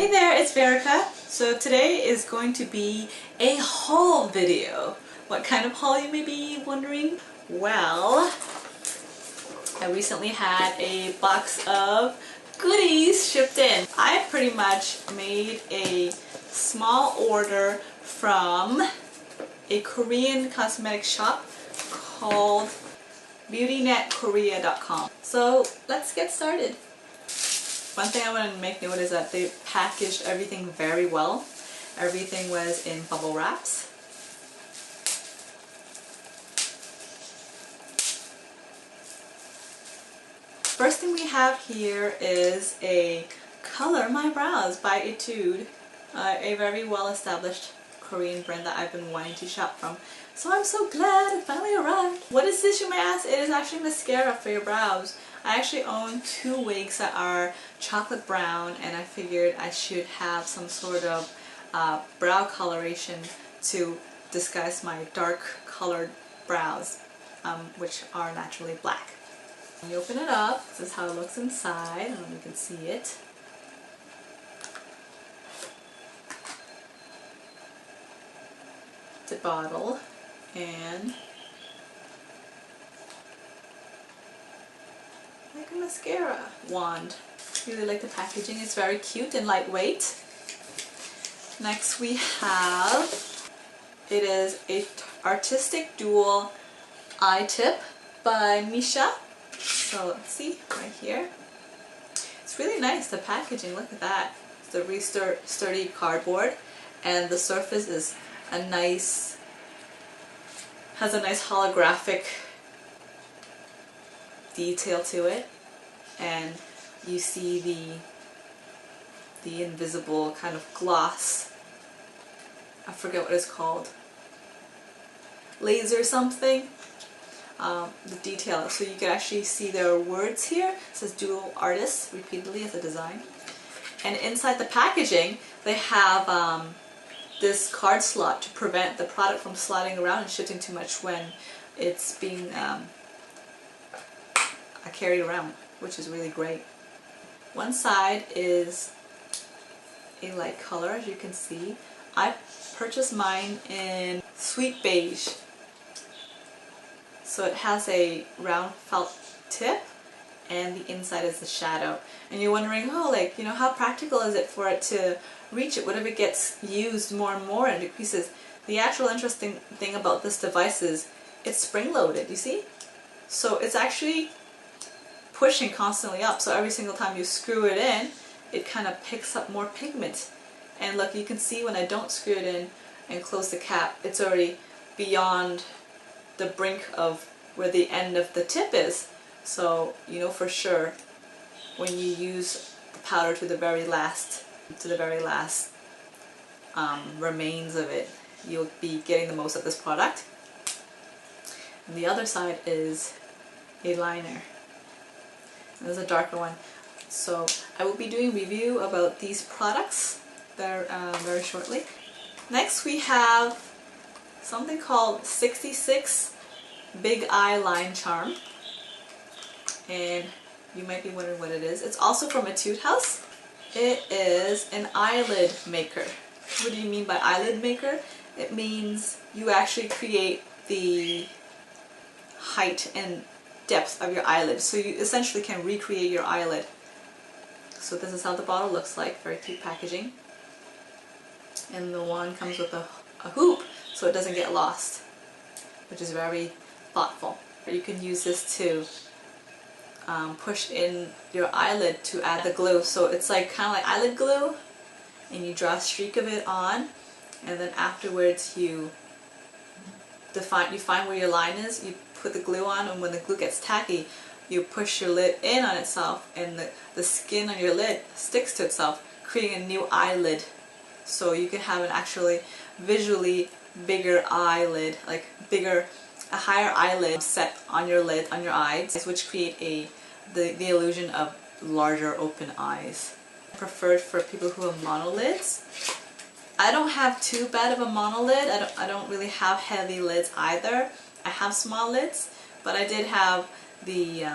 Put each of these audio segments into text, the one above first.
Hey there, it's Veruca. So today is going to be a haul video. What kind of haul, you may be wondering? Well, I recently had a box of goodies shipped in. I pretty much made a small order from a Korean cosmetic shop called beautynetkorea.com. So let's get started. One thing I want to make note is that they packaged everything very well. Everything was in bubble wraps. First thing we have here is a Color My Brows by Etude, a very well established Korean brand that I've been wanting to shop from. So I'm so glad it finally arrived. What is this, you may ask? It is actually mascara for your brows. I actually own two wigs that are chocolate brown, and I figured I should have some sort of brow coloration to disguise my dark colored brows, which are naturally black. When you open it up, this is how it looks inside. I don't know if you can see it. It's a bottle and like a mascara wand. Really like the packaging. It's very cute and lightweight. Next we have, it is a artistic dual eye tip by Missha. So let's see right here. It's really nice, the packaging. Look at that. It's a really sturdy cardboard, and the surface is a nice, has a nice holographic detail to it, and you see the invisible kind of gloss. I forget what it's called. Laser something. The detail, so you can actually see there are words here. It says Duel Artist repeatedly as a design, and inside the packaging they have this card slot to prevent the product from sliding around and shifting too much when it's being carried around, which is really great. One side is a light color, as you can see. I purchased mine in sweet beige. So it has a round felt tip, and the inside is the shadow. And you're wondering, oh, like, you know, how practical is it for it to reach it? What if it gets used more and more and decreases? The actual interesting thing about this device is it's spring-loaded, you see? So it's actually pushing constantly up, so every single time you screw it in, it kind of picks up more pigment. And look, you can see when I don't screw it in and close the cap, it's already beyond the brink of where the end of the tip is. So you know for sure when you use the powder to the very last remains of it, you'll be getting the most of this product. And the other side is a liner. And there's a darker one. So I will be doing review about these products there very shortly. Next we have something called 66 Big Eye Line Charm, and you might be wondering what it is. It's also from Etude House. It is an eyelid maker. What do you mean by eyelid maker? It means you actually create the height and depth of your eyelid, so you essentially can recreate your eyelid. So this is how the bottle looks like. Very cute packaging, and the wand comes with a hoop so it doesn't get lost, which is very thoughtful. You can use this to push in your eyelid to add the glue. So it's like kind of like eyelid glue, and you draw a streak of it on, and then afterwards you find where your line is, you put the glue on, and when the glue gets tacky, you push your lid in on itself, and the skin on your lid sticks to itself, creating a new eyelid. So you can have an actually visually bigger eyelid, like a higher eyelid set on your lid, on your eyes, which create the illusion of larger open eyes. Preferred for people who have monolids. I don't have too bad of a monolid. I don't really have heavy lids either. I have small lids, but I did have the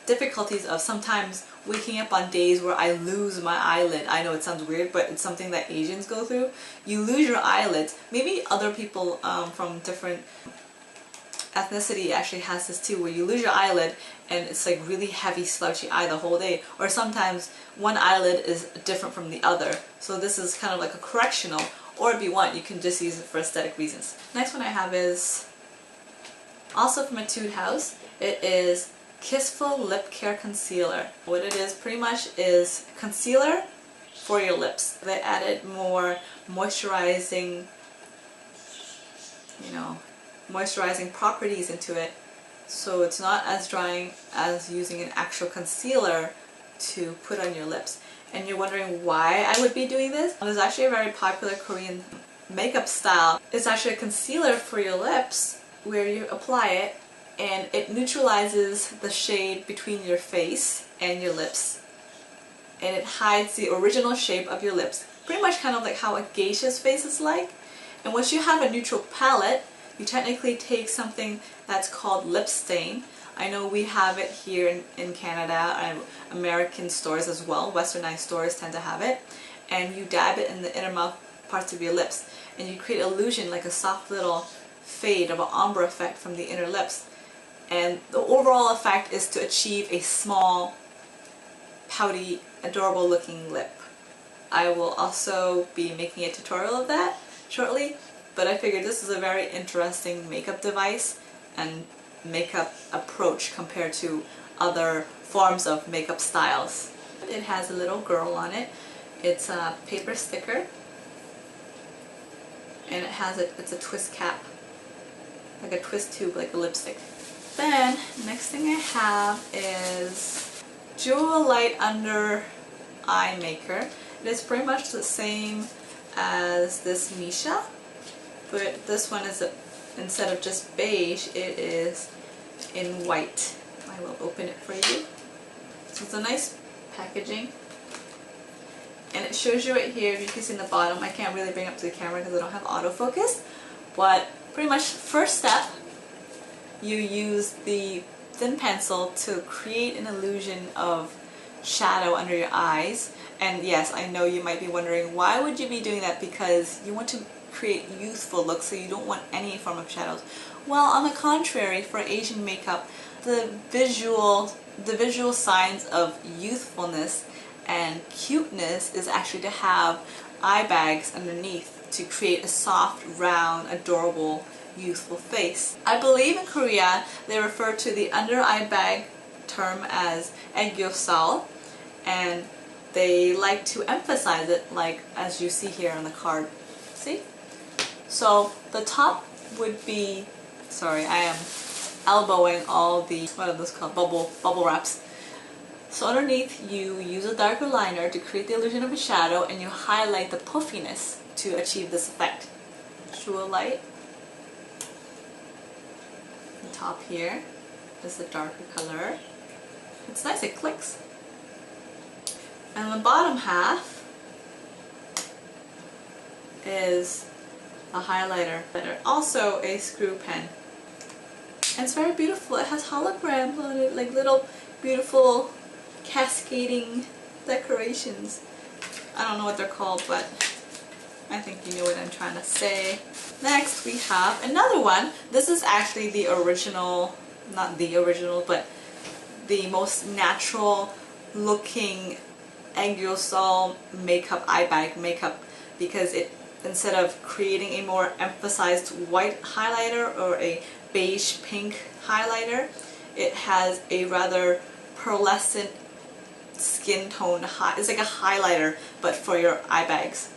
difficulties of sometimes waking up on days where I lose my eyelid. I know it sounds weird, but it's something that Asians go through. You lose your eyelids. Maybe other people from different ethnicity actually has this too, where you lose your eyelid and it's like really heavy slouchy eye the whole day, or sometimes one eyelid is different from the other. So this is kind of like a correctional, or if you want you can just use it for aesthetic reasons. Next one I have is also from Etude House. It is Kissful Lip Care Concealer. What it is pretty much is concealer for your lips. They added more moisturizing, moisturizing properties into it, so it's not as drying as using an actual concealer to put on your lips. And you're wondering why I would be doing this? There's actually a very popular Korean makeup style. It's actually a concealer for your lips where you apply it and it neutralizes the shade between your face and your lips, and it hides the original shape of your lips, pretty much kind of like how a geisha's face is like. And once you have a neutral palette, you technically take something that's called lip stain. I know we have it here in Canada and American stores as well. Westernized stores tend to have it. And you dab it in the inner mouth parts of your lips, and you create illusion like a soft little fade of an ombre effect from the inner lips. And the overall effect is to achieve a small, pouty, adorable looking lip. I will also be making a tutorial of that shortly, but I figured this is a very interesting makeup device and makeup approach compared to other forms of makeup styles. It has a little girl on it. It's a paper sticker, and it has it's a twist cap, like a twist tube, like a lipstick. Then next thing I have is Duel Light Under Eye Maker. It is pretty much the same as this Missha, but this one is instead of just beige, it is in white. I will open it for you. So it's a nice packaging, and it shows you right here, if you can see in the bottom. I can't really bring it up to the camera because I don't have autofocus, but pretty much first step, you use the thin pencil to create an illusion of shadow under your eyes. And yes, I know you might be wondering, why would you be doing that? Because you want to create youthful looks, so you don't want any form of shadows. Well, on the contrary, for Asian makeup, the visual signs of youthfulness and cuteness is actually to have eye bags underneath to create a soft, round, adorable, youthful face. I believe in Korea they refer to the under eye bag term as 애교살, and they like to emphasize it, like as you see here on the card. See? So the top would be, sorry, I am elbowing all the, what are those called, bubble wraps. So underneath you use a darker liner to create the illusion of a shadow, and you highlight the puffiness to achieve this effect. Dual Light. The top here is the darker color. It's nice, it clicks. And the bottom half is a highlighter, also a screw pen. And it's very beautiful. It has holograms on it, like little beautiful cascading decorations. I don't know what they're called, but I think you know what I'm trying to say. Next we have another one. This is actually the original, not the original, but the most natural looking 애교살 makeup, eye bag makeup, because it, instead of creating a more emphasized white highlighter or a beige pink highlighter, it has a rather pearlescent skin tone. It's like a highlighter but for your eye bags.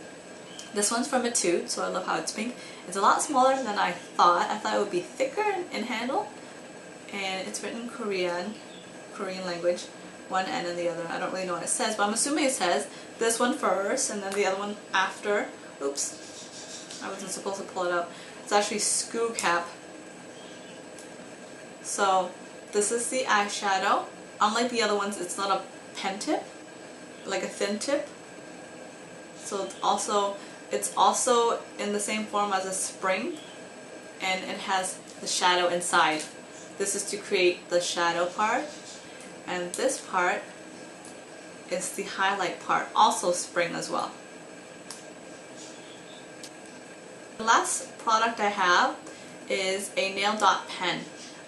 This one's from Etude, so I love how it's pink. It's a lot smaller than I thought. I thought it would be thicker in handle, and it's written in Korean language, one end and the other. I don't really know what it says, but I'm assuming it says this one first and then the other one after. Oops, I wasn't supposed to pull it up. It's actually screw cap. So this is the eyeshadow. Unlike the other ones, it's not a pen tip, like a thin tip. So it's also in the same form as a spring, and it has the shadow inside. This is to create the shadow part. And this part is the highlight part, also spring as well. The last product I have is a nail dot pen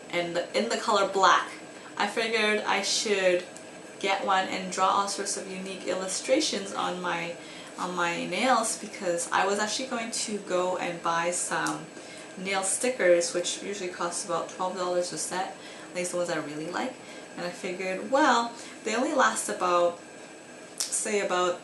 and in the color black. I figured I should get one and draw all sorts of unique illustrations on my nails, because I was actually going to go and buy some nail stickers, which usually cost about $12 a set, at least the ones I really like. And I figured, well, they only last about, say, about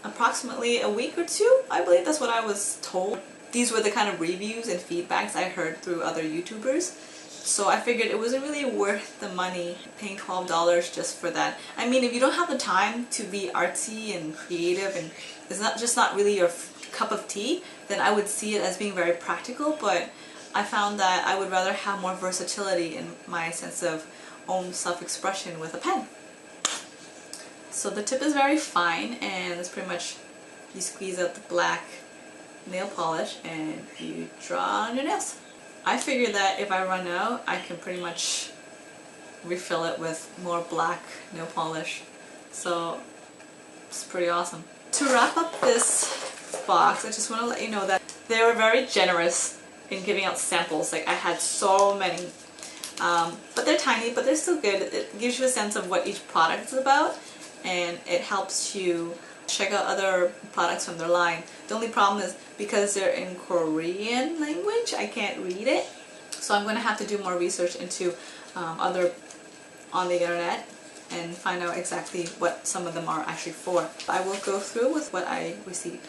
approximately a week or two. I believe that's what I was told. These were the kind of reviews and feedbacks I heard through other YouTubers. So I figured it wasn't really worth the money, paying $12 just for that. I mean, if you don't have the time to be artsy and creative and it's not really your cup of tea, then I would see it as being very practical, but I found that I would rather have more versatility in my sense of own self-expression with a pen. So the tip is very fine, and it's pretty much, you squeeze out the black nail polish and you draw on your nails. I figured that if I run out, I can pretty much refill it with more black nail polish. So it's pretty awesome. To wrap up this box, I just want to let you know that they were very generous in giving out samples. Like, I had so many. But they're tiny, but they're still good. It gives you a sense of what each product is about, and it helps you check out other products from their line. The only problem is because they're in Korean language, I can't read it. So I'm going to have to do more research into other on the internet and find out exactly what some of them are actually for. I will go through with what I received.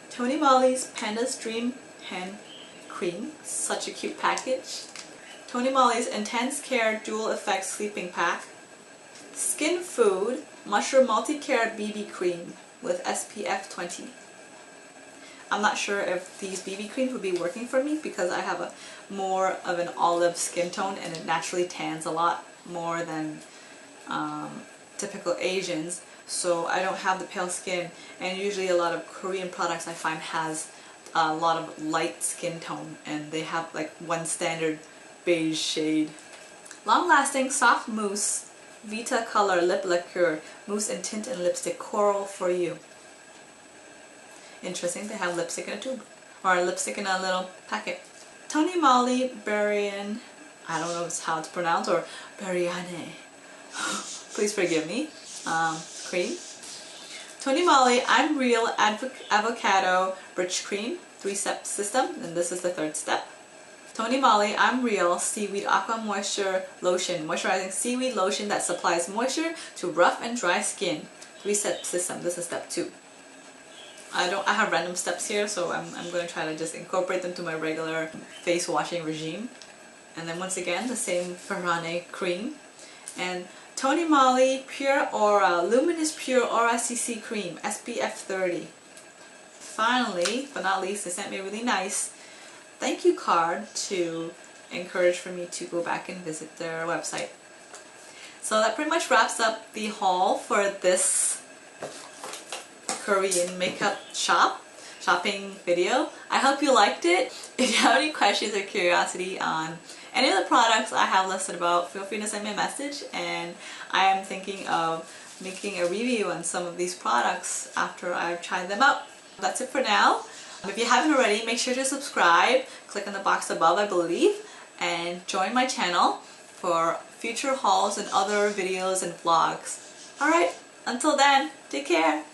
Tony Moly's Panda's Dream Pen Cream, such a cute package. Tony Moly's Intense Care Dual Effect Sleeping Pack. Skin Food Mushroom Multi-Care BB Cream with SPF 20. I'm not sure if these BB creams would be working for me because I have a more of an olive skin tone and it naturally tans a lot more than typical Asians, so I don't have the pale skin, and usually a lot of Korean products I find has a lot of light skin tone and they have like one standard beige shade. Long lasting soft mousse Vita Color Lip Lacquer Mousse and Tint and Lipstick Coral for you. Interesting, they have lipstick in a tube, or lipstick in a little packet. Tony Moly Berrien, I don't know how to pronounce, or Berriane, please forgive me, cream. Tony Moly I'm Real Avocado Rich Cream, 3-step system, and this is the 3rd step. Tony Moly I'm Real Seaweed Aqua Moisture Lotion, moisturizing seaweed lotion that supplies moisture to rough and dry skin, 3-step system, this is step 2. I have random steps here, so I'm going to try to just incorporate them to my regular face washing regime. And then once again, the same Ferrane cream. And Tony Moly Pure Aura Luminous Pure Aura CC Cream, SPF 30. Finally, but not least, they sent me a really nice thank you card to encourage for me to go back and visit their website. So that pretty much wraps up the haul for this Korean makeup shopping video. I hope you liked it. If you have any questions or curiosity on any of the products I have listed about, feel free to send me a message, and I am thinking of making a review on some of these products after I've tried them out. That's it for now. If you haven't already, make sure to subscribe, click on the box above I believe, and join my channel for future hauls and other videos and vlogs. Alright, until then, take care!